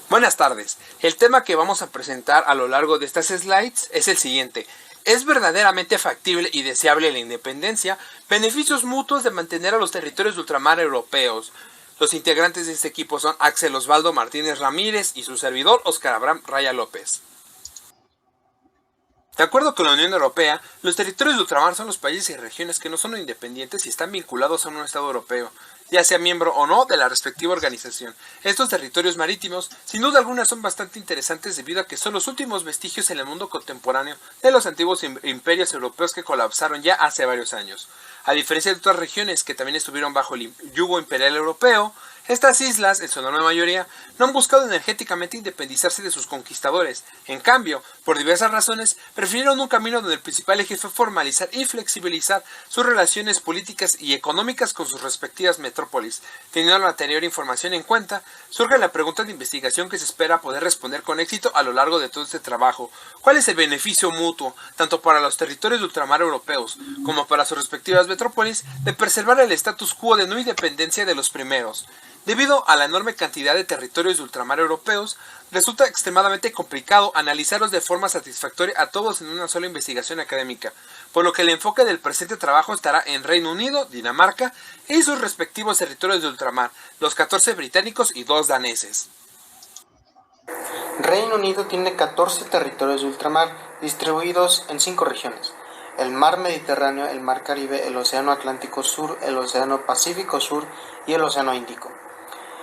Buenas tardes. El tema que vamos a presentar a lo largo de estas slides es el siguiente. ¿Es verdaderamente factible y deseable la independencia? Beneficios mutuos de mantener a los territorios de ultramar europeos. Los integrantes de este equipo son Axel Osvaldo Martínez Ramírez y su servidor Óscar Abraham Raya López. De acuerdo con la Unión Europea, los territorios de ultramar son los países y regiones que no son independientes y están vinculados a un Estado europeo, ya sea miembro o no de la respectiva organización. Estos territorios marítimos, sin duda alguna, son bastante interesantes debido a que son los últimos vestigios en el mundo contemporáneo de los antiguos imperios europeos que colapsaron ya hace varios años. A diferencia de otras regiones que también estuvieron bajo el yugo imperial europeo, estas islas, en su enorme mayoría, no han buscado energéticamente independizarse de sus conquistadores. En cambio, por diversas razones, prefirieron un camino donde el principal eje fue formalizar y flexibilizar sus relaciones políticas y económicas con sus respectivas metrópolis. Teniendo la anterior información en cuenta, surge la pregunta de investigación que se espera poder responder con éxito a lo largo de todo este trabajo. ¿Cuál es el beneficio mutuo, tanto para los territorios de ultramar europeos como para sus respectivas metrópolis, de preservar el status quo de no independencia de los primeros? Debido a la enorme cantidad de territorios de ultramar europeos, resulta extremadamente complicado analizarlos de forma satisfactoria a todos en una sola investigación académica, por lo que el enfoque del presente trabajo estará en Reino Unido, Dinamarca y sus respectivos territorios de ultramar, los 14 británicos y 2 daneses. Reino Unido tiene 14 territorios de ultramar distribuidos en 5 regiones: el Mar Mediterráneo, el Mar Caribe, el Océano Atlántico Sur, el Océano Pacífico Sur y el Océano Índico.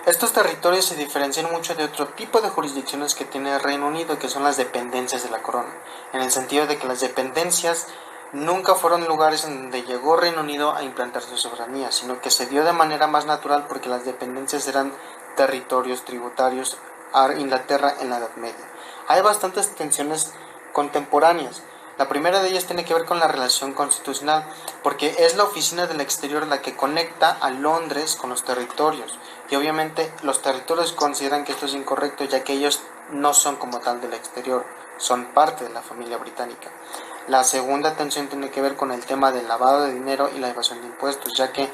Estos territorios se diferencian mucho de otro tipo de jurisdicciones que tiene el Reino Unido, que son las dependencias de la corona, en el sentido de que las dependencias nunca fueron lugares en donde llegó Reino Unido a implantar su soberanía, sino que se dio de manera más natural porque las dependencias eran territorios tributarios a Inglaterra en la Edad Media. Hay bastantes tensiones contemporáneas. La primera de ellas tiene que ver con la relación constitucional, porque es la oficina del exterior la que conecta a Londres con los territorios, y obviamente los territorios consideran que esto es incorrecto, ya que ellos no son como tal del exterior, son parte de la familia británica. La segunda tensión tiene que ver con el tema del lavado de dinero y la evasión de impuestos, ya que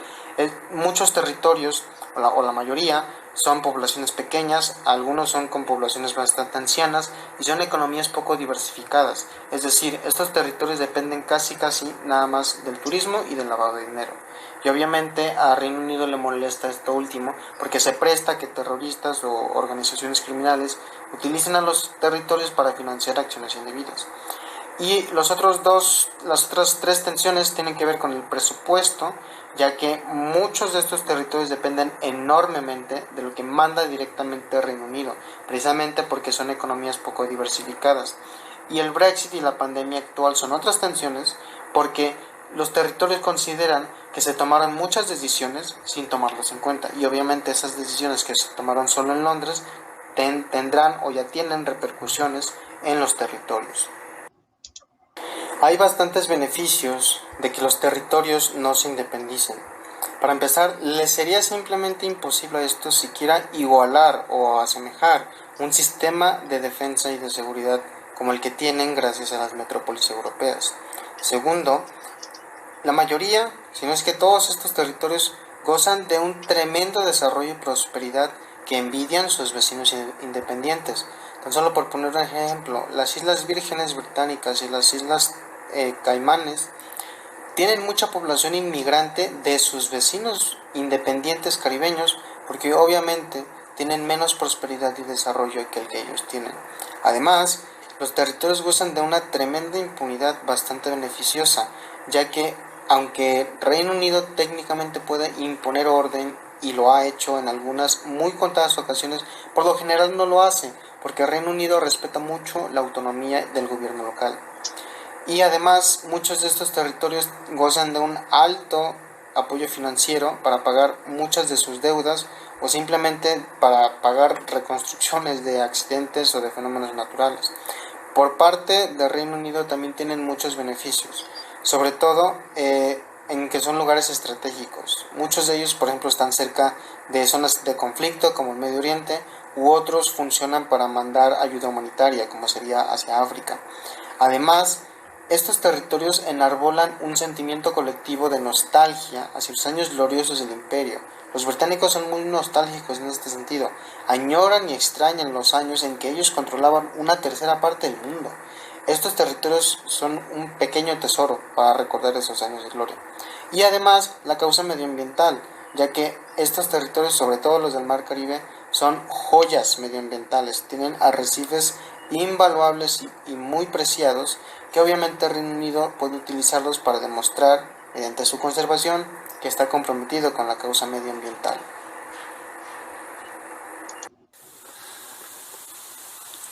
muchos territorios, o la mayoría, son poblaciones pequeñas, algunos son con poblaciones bastante ancianas y son economías poco diversificadas. Es decir, estos territorios dependen casi nada más del turismo y del lavado de dinero. Y obviamente a Reino Unido le molesta esto último porque se presta que terroristas o organizaciones criminales utilicen a los territorios para financiar acciones indebidas. Y las otras tres tensiones tienen que ver con el presupuesto, ya que muchos de estos territorios dependen enormemente de lo que manda directamente el Reino Unido, precisamente porque son economías poco diversificadas. Y el Brexit y la pandemia actual son otras tensiones, porque los territorios consideran que se tomaron muchas decisiones sin tomarlas en cuenta, y obviamente esas decisiones que se tomaron solo en Londres tendrán o ya tienen repercusiones en los territorios. Hay bastantes beneficios de que los territorios no se independicen. Para empezar, les sería simplemente imposible a estos siquiera igualar o asemejar un sistema de defensa y de seguridad como el que tienen gracias a las metrópolis europeas. Segundo, la mayoría, si no es que todos estos territorios, gozan de un tremendo desarrollo y prosperidad que envidian sus vecinos independientes. Tan solo por poner un ejemplo, las Islas Vírgenes Británicas y las Islas Caimanes tienen mucha población inmigrante de sus vecinos independientes caribeños, porque obviamente tienen menos prosperidad y desarrollo que el que ellos tienen. Además, los territorios gozan de una tremenda impunidad bastante beneficiosa, ya que aunque Reino Unido técnicamente puede imponer orden, y lo ha hecho en algunas muy contadas ocasiones, por lo general no lo hace, porque Reino Unido respeta mucho la autonomía del gobierno local. Y además muchos de estos territorios gozan de un alto apoyo financiero para pagar muchas de sus deudas o simplemente para pagar reconstrucciones de accidentes o de fenómenos naturales. Por parte del Reino Unido también tienen muchos beneficios, sobre todo en que son lugares estratégicos. Muchos de ellos, por ejemplo, están cerca de zonas de conflicto como el Medio Oriente, u otros funcionan para mandar ayuda humanitaria, como sería hacia África. Además, Estos territorios enarbolan un sentimiento colectivo de nostalgia hacia los años gloriosos del imperio. Los británicos son muy nostálgicos en este sentido, añoran y extrañan los años en que ellos controlaban una tercera parte del mundo. Estos territorios son un pequeño tesoro para recordar esos años de gloria. Y además la causa medioambiental, ya que estos territorios, sobre todo los del Mar Caribe, son joyas medioambientales, tienen arrecifes invaluables y muy preciados que obviamente el Reino Unido puede utilizarlos para demostrar, mediante su conservación, que está comprometido con la causa medioambiental.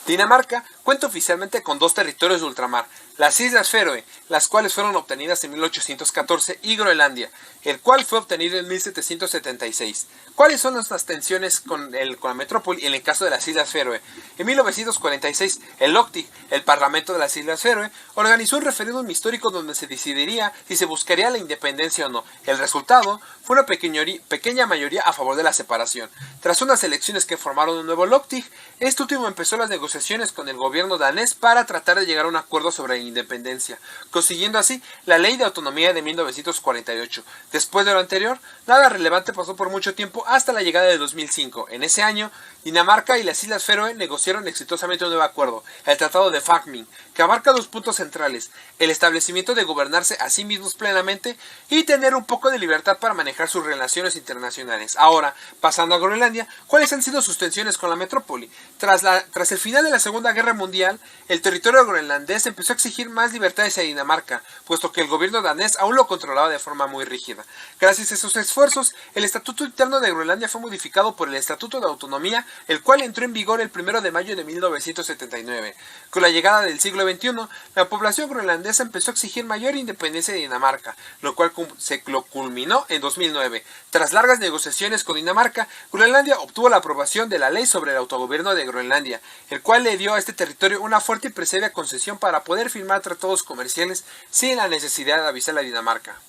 Dinamarca cuenta oficialmente con dos territorios de ultramar, las Islas Feroe, las cuales fueron obtenidas en 1814, y Groenlandia, el cual fue obtenido en 1776. ¿Cuáles son las tensiones con la metrópoli en el caso de las Islas Feroe? En 1946, el Logting, el Parlamento de las Islas Feroe, organizó un referéndum histórico donde se decidiría si se buscaría la independencia o no. El resultado fue una pequeña mayoría a favor de la separación. Tras unas elecciones que formaron un nuevo Logting, este último empezó las negociaciones con el gobierno danés para tratar de llegar a un acuerdo sobre la independencia, consiguiendo así la Ley de Autonomía de 1948. Después de lo anterior, nada relevante pasó por mucho tiempo hasta la llegada de 2005. En ese año, Dinamarca y las Islas Feroe negociaron exitosamente un nuevo acuerdo, el Tratado de Fámjin, que abarca dos puntos centrales: el establecimiento de gobernarse a sí mismos plenamente y tener un poco de libertad para manejar sus relaciones internacionales. Ahora, pasando a Groenlandia, ¿cuáles han sido sus tensiones con la metrópoli? Tras el final de la Segunda Guerra Mundial, el territorio groenlandés empezó a exigir más libertades a Dinamarca, puesto que el gobierno danés aún lo controlaba de forma muy rígida. Gracias a esos esfuerzos, el Estatuto Interno de Groenlandia fue modificado por el Estatuto de Autonomía, el cual entró en vigor el 1 de mayo de 1979. Con la llegada del siglo XXI, la población groenlandesa empezó a exigir mayor independencia de Dinamarca, lo cual se culminó en 2009. Tras largas negociaciones con Dinamarca, Groenlandia obtuvo la aprobación de la Ley sobre el Autogobierno de Groenlandia, el cual le dio a este territorio una fuerte y previa concesión para poder firmar tratados comerciales sin la necesidad de avisar a Dinamarca.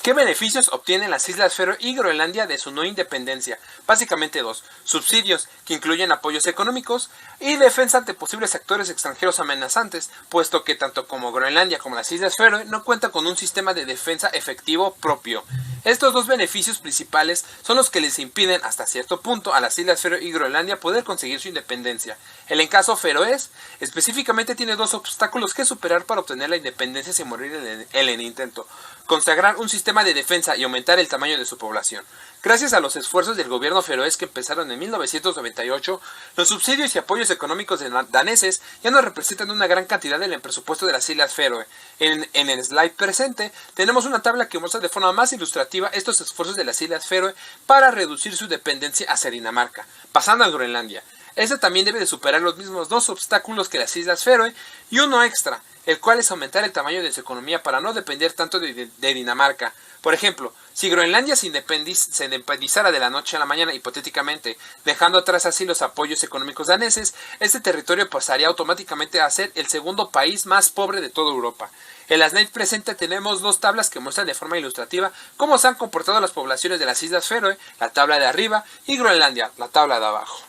¿Qué beneficios obtienen las Islas Feroe y Groenlandia de su no independencia? Básicamente dos: subsidios, que incluyen apoyos económicos, y defensa ante posibles actores extranjeros amenazantes, puesto que tanto como Groenlandia como las Islas Feroe no cuentan con un sistema de defensa efectivo propio. Estos dos beneficios principales son los que les impiden hasta cierto punto a las Islas Feroe y Groenlandia poder conseguir su independencia. El caso feroés específicamente tiene dos obstáculos que superar para obtener la independencia sin morir en el intento: consagrar un sistema de defensa y aumentar el tamaño de su población. Gracias a los esfuerzos del gobierno feroés que empezaron en 1998, los subsidios y apoyos económicos daneses ya no representan una gran cantidad del presupuesto de las Islas Feroe. En el slide presente tenemos una tabla que muestra de forma más ilustrativa estos esfuerzos de las Islas Feroe para reducir su dependencia hacia Dinamarca. Pasando a Groenlandia, esta también debe de superar los mismos dos obstáculos que las Islas Feroe y uno extra, el cual es aumentar el tamaño de su economía para no depender tanto de Dinamarca. Por ejemplo, si Groenlandia se independizara de la noche a la mañana, hipotéticamente, dejando atrás así los apoyos económicos daneses, este territorio pasaría automáticamente a ser el segundo país más pobre de toda Europa. En la slide presente tenemos dos tablas que muestran de forma ilustrativa cómo se han comportado las poblaciones de las Islas Feroe, la tabla de arriba, y Groenlandia, la tabla de abajo.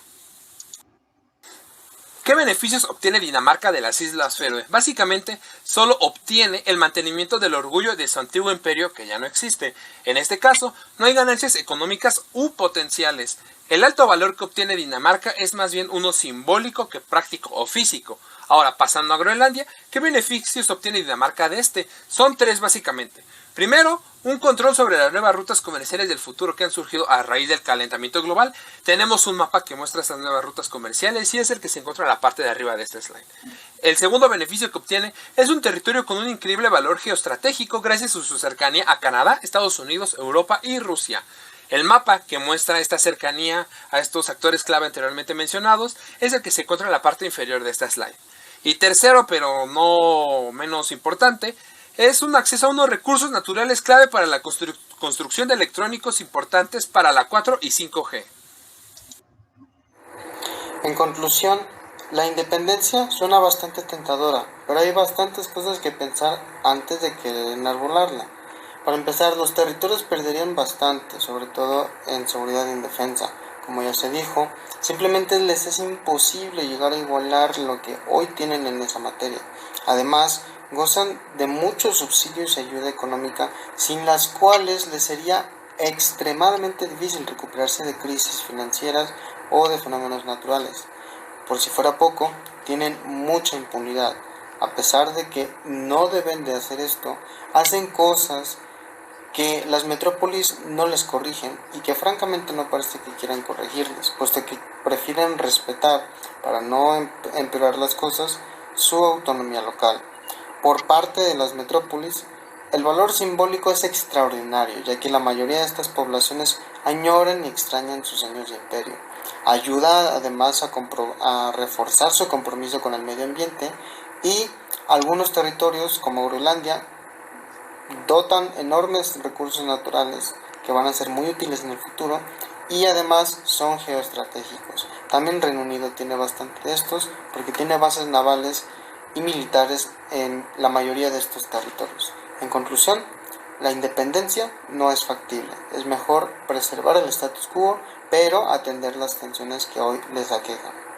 ¿Qué beneficios obtiene Dinamarca de las Islas Feroe? Básicamente, solo obtiene el mantenimiento del orgullo de su antiguo imperio, que ya no existe. En este caso, no hay ganancias económicas u potenciales. El alto valor que obtiene Dinamarca es más bien uno simbólico que práctico o físico. Ahora, pasando a Groenlandia, ¿qué beneficios obtiene Dinamarca de este? Son tres básicamente. Primero, un control sobre las nuevas rutas comerciales del futuro que han surgido a raíz del calentamiento global. Tenemos un mapa que muestra estas nuevas rutas comerciales y es el que se encuentra en la parte de arriba de este slide. El segundo beneficio que obtiene es un territorio con un increíble valor geoestratégico gracias a su cercanía a Canadá, Estados Unidos, Europa y Rusia. El mapa que muestra esta cercanía a estos actores clave anteriormente mencionados es el que se encuentra en la parte inferior de esta slide. Y tercero, pero no menos importante, es un acceso a unos recursos naturales clave para la construcción de electrónicos importantes para la 4 y 5G. En conclusión, la independencia suena bastante tentadora, pero hay bastantes cosas que pensar antes de querer enarbolarla. Para empezar, los territorios perderían bastante, sobre todo en seguridad y en defensa. como ya se dijo, simplemente les es imposible llegar a igualar lo que hoy tienen en esa materia. Además, gozan de muchos subsidios y ayuda económica sin las cuales les sería extremadamente difícil recuperarse de crisis financieras o de fenómenos naturales. Por si fuera poco, tienen mucha impunidad. A pesar de que no deben de hacer esto, hacen cosas que las metrópolis no les corrigen y que francamente no parece que quieran corregirles, puesto que prefieren respetar, para no empeorar las cosas, su autonomía local. Por parte de las metrópolis, el valor simbólico es extraordinario, ya que la mayoría de estas poblaciones añoran y extrañan sus años de imperio. Ayuda además a reforzar su compromiso con el medio ambiente y algunos territorios como Groenlandia dotan enormes recursos naturales que van a ser muy útiles en el futuro y además son geoestratégicos. También Reino Unido tiene bastante de estos porque tiene bases navales y militares en la mayoría de estos territorios. En conclusión, la independencia no es factible. Es mejor preservar el status quo, pero atender las tensiones que hoy les aquejan.